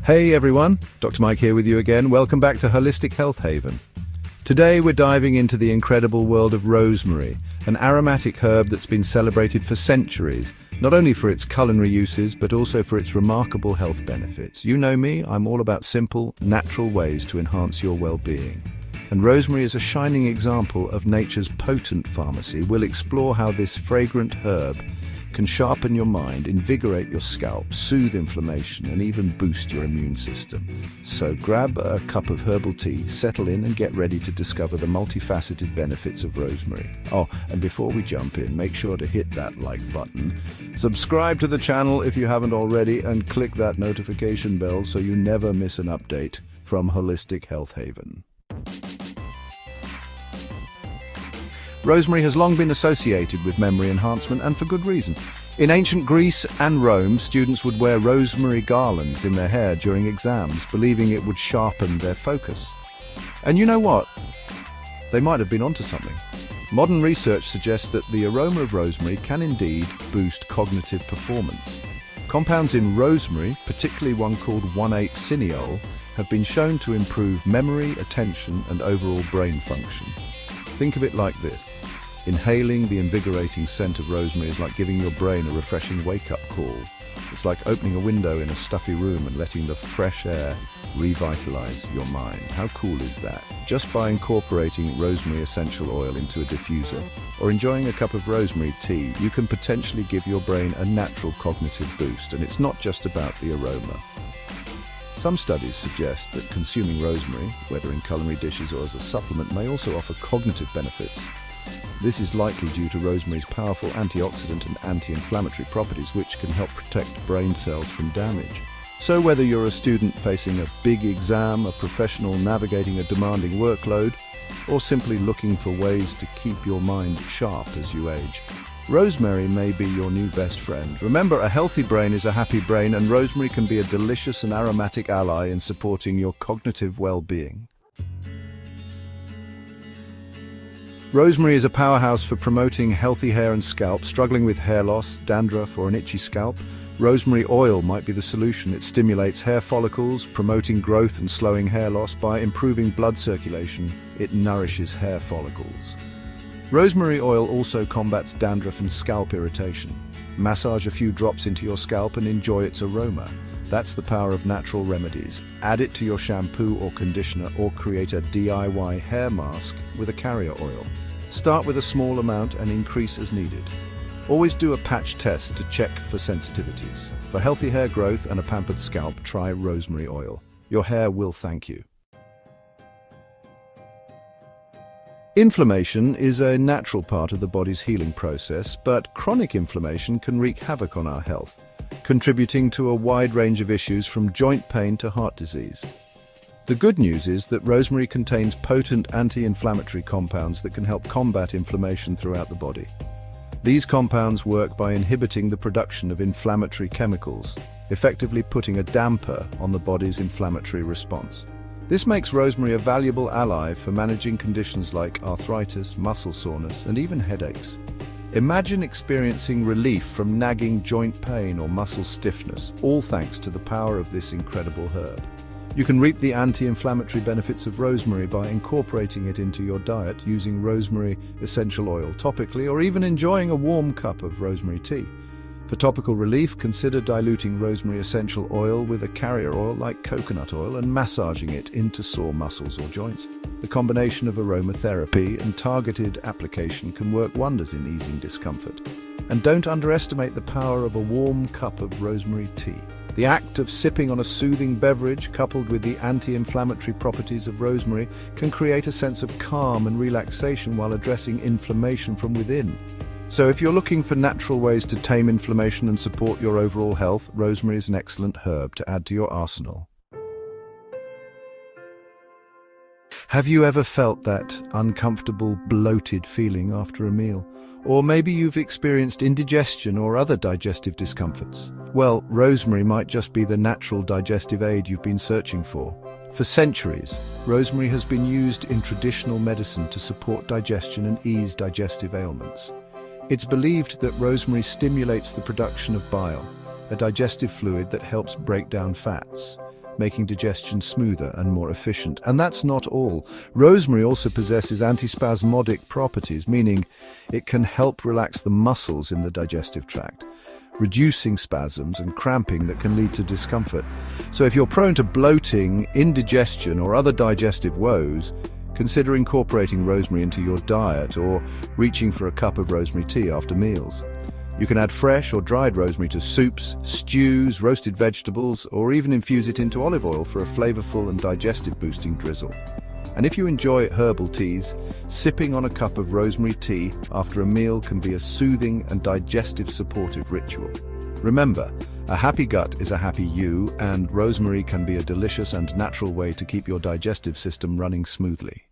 Hey everyone, Dr. Mike here with you again. Welcome back to Holistic Health Haven. Today we're diving into the incredible world of rosemary, an aromatic herb that's been celebrated for centuries, not only for its culinary uses, but also for its remarkable health benefits. You know me, I'm all about simple, natural ways to enhance your well-being. And rosemary is a shining example of nature's potent pharmacy. We'll explore how this fragrant herb can sharpen your mind, invigorate your scalp, soothe inflammation, and even boost your immune system. So grab a cup of herbal tea, settle in, and get ready to discover the multifaceted benefits of rosemary. Oh, and before we jump in, make sure to hit that like button, subscribe to the channel if you haven't already, and click that notification bell so you never miss an update from Holistic Health Haven. Rosemary has long been associated with memory enhancement, and for good reason. In ancient Greece and Rome, students would wear rosemary garlands in their hair during exams, believing it would sharpen their focus. And you know what? They might have been onto something. Modern research suggests that the aroma of rosemary can indeed boost cognitive performance. Compounds in rosemary, particularly one called 1,8-cineol, have been shown to improve memory, attention, and overall brain function. Think of it like this. Inhaling the invigorating scent of rosemary is like giving your brain a refreshing wake-up call. It's like opening a window in a stuffy room and letting the fresh air revitalize your mind. How cool is that? Just by incorporating rosemary essential oil into a diffuser or enjoying a cup of rosemary tea, you can potentially give your brain a natural cognitive boost. And it's not just about the aroma. Some studies suggest that consuming rosemary, whether in culinary dishes or as a supplement, may also offer cognitive benefits. This is likely due to rosemary's powerful antioxidant and anti-inflammatory properties, which can help protect brain cells from damage. So whether you're a student facing a big exam, a professional navigating a demanding workload, or simply looking for ways to keep your mind sharp as you age, rosemary may be your new best friend. Remember, a healthy brain is a happy brain, and rosemary can be a delicious and aromatic ally in supporting your cognitive well-being. Rosemary is a powerhouse for promoting healthy hair and scalp. Struggling with hair loss, dandruff, or an itchy scalp? Rosemary oil might be the solution. It stimulates hair follicles, promoting growth and slowing hair loss. By improving blood circulation, it nourishes hair follicles. Rosemary oil also combats dandruff and scalp irritation. Massage a few drops into your scalp and enjoy its aroma. That's the power of natural remedies. Add it to your shampoo or conditioner, or create a DIY hair mask with a carrier oil. Start with a small amount and increase as needed. Always do a patch test to check for sensitivities. For healthy hair growth and a pampered scalp, try rosemary oil. Your hair will thank you. Inflammation is a natural part of the body's healing process, but chronic inflammation can wreak havoc on our health, contributing to a wide range of issues from joint pain to heart disease. The good news is that rosemary contains potent anti-inflammatory compounds that can help combat inflammation throughout the body. These compounds work by inhibiting the production of inflammatory chemicals, effectively putting a damper on the body's inflammatory response. This makes rosemary a valuable ally for managing conditions like arthritis, muscle soreness, and even headaches. Imagine experiencing relief from nagging joint pain or muscle stiffness, all thanks to the power of this incredible herb. You can reap the anti-inflammatory benefits of rosemary by incorporating it into your diet, using rosemary essential oil topically, or even enjoying a warm cup of rosemary tea. For topical relief, consider diluting rosemary essential oil with a carrier oil like coconut oil and massaging it into sore muscles or joints. The combination of aromatherapy and targeted application can work wonders in easing discomfort. And don't underestimate the power of a warm cup of rosemary tea. The act of sipping on a soothing beverage, coupled with the anti-inflammatory properties of rosemary, can create a sense of calm and relaxation while addressing inflammation from within. So if you're looking for natural ways to tame inflammation and support your overall health, rosemary is an excellent herb to add to your arsenal. Have you ever felt that uncomfortable, bloated feeling after a meal? Or maybe you've experienced indigestion or other digestive discomforts. Well, rosemary might just be the natural digestive aid you've been searching for. For centuries, rosemary has been used in traditional medicine to support digestion and ease digestive ailments. It's believed that rosemary stimulates the production of bile, a digestive fluid that helps break down fats. making digestion smoother and more efficient. And that's not all. Rosemary also possesses antispasmodic properties, meaning it can help relax the muscles in the digestive tract, reducing spasms and cramping that can lead to discomfort. So if you're prone to bloating, indigestion, or other digestive woes, consider incorporating rosemary into your diet or reaching for a cup of rosemary tea after meals. You can add fresh or dried rosemary to soups, stews, roasted vegetables, or even infuse it into olive oil for a flavorful and digestive-boosting drizzle. And if you enjoy herbal teas, sipping on a cup of rosemary tea after a meal can be a soothing and digestive-supportive ritual. Remember, a happy gut is a happy you, and rosemary can be a delicious and natural way to keep your digestive system running smoothly.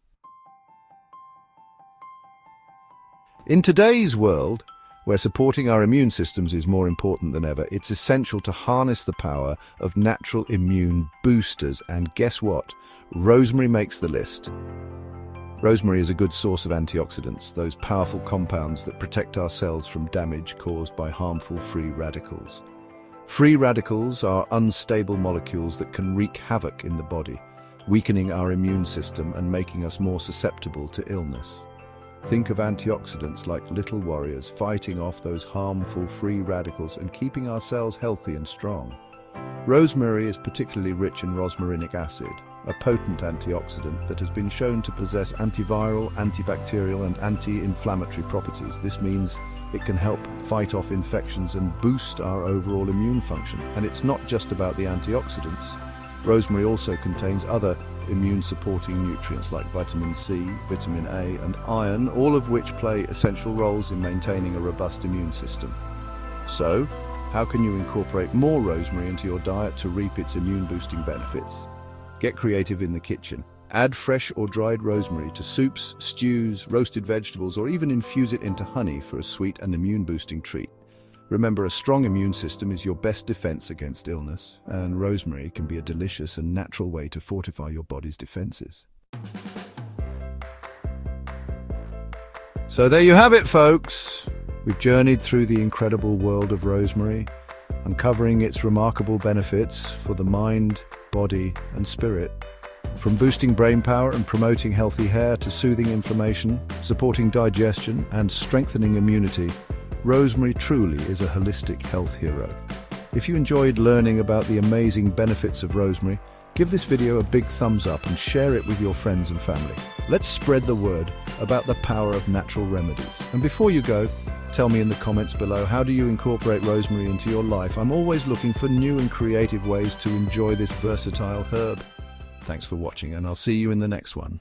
In today's world, where supporting our immune systems is more important than ever, it's essential to harness the power of natural immune boosters. And guess what? Rosemary makes the list. Rosemary is a good source of antioxidants, those powerful compounds that protect our cells from damage caused by harmful free radicals. Free radicals are unstable molecules that can wreak havoc in the body, weakening our immune system and making us more susceptible to illness. Think of antioxidants like little warriors fighting off those harmful free radicals and keeping our cells healthy and strong. Rosemary is particularly rich in rosmarinic acid, a potent antioxidant that has been shown to possess antiviral, antibacterial, and anti-inflammatory properties. This means it can help fight off infections and boost our overall immune function. And it's not just about the antioxidants. Rosemary also contains other immune-supporting nutrients like vitamin C, vitamin A, and iron, all of which play essential roles in maintaining a robust immune system. So, how can you incorporate more rosemary into your diet to reap its immune-boosting benefits? Get creative in the kitchen. Add fresh or dried rosemary to soups, stews, roasted vegetables, or even infuse it into honey for a sweet and immune-boosting treat. Remember, a strong immune system is your best defense against illness, and rosemary can be a delicious and natural way to fortify your body's defenses. So there you have it, folks. We've journeyed through the incredible world of rosemary, uncovering its remarkable benefits for the mind, body, and spirit. From boosting brain power and promoting healthy hair to soothing inflammation, supporting digestion, and strengthening immunity, rosemary truly is a holistic health hero. If you enjoyed learning about the amazing benefits of rosemary, give this video a big thumbs up and share it with your friends and family. Let's spread the word about the power of natural remedies. And before you go, tell me in the comments below, how do you incorporate rosemary into your life? I'm always looking for new and creative ways to enjoy this versatile herb. Thanks for watching, and I'll see you in the next one.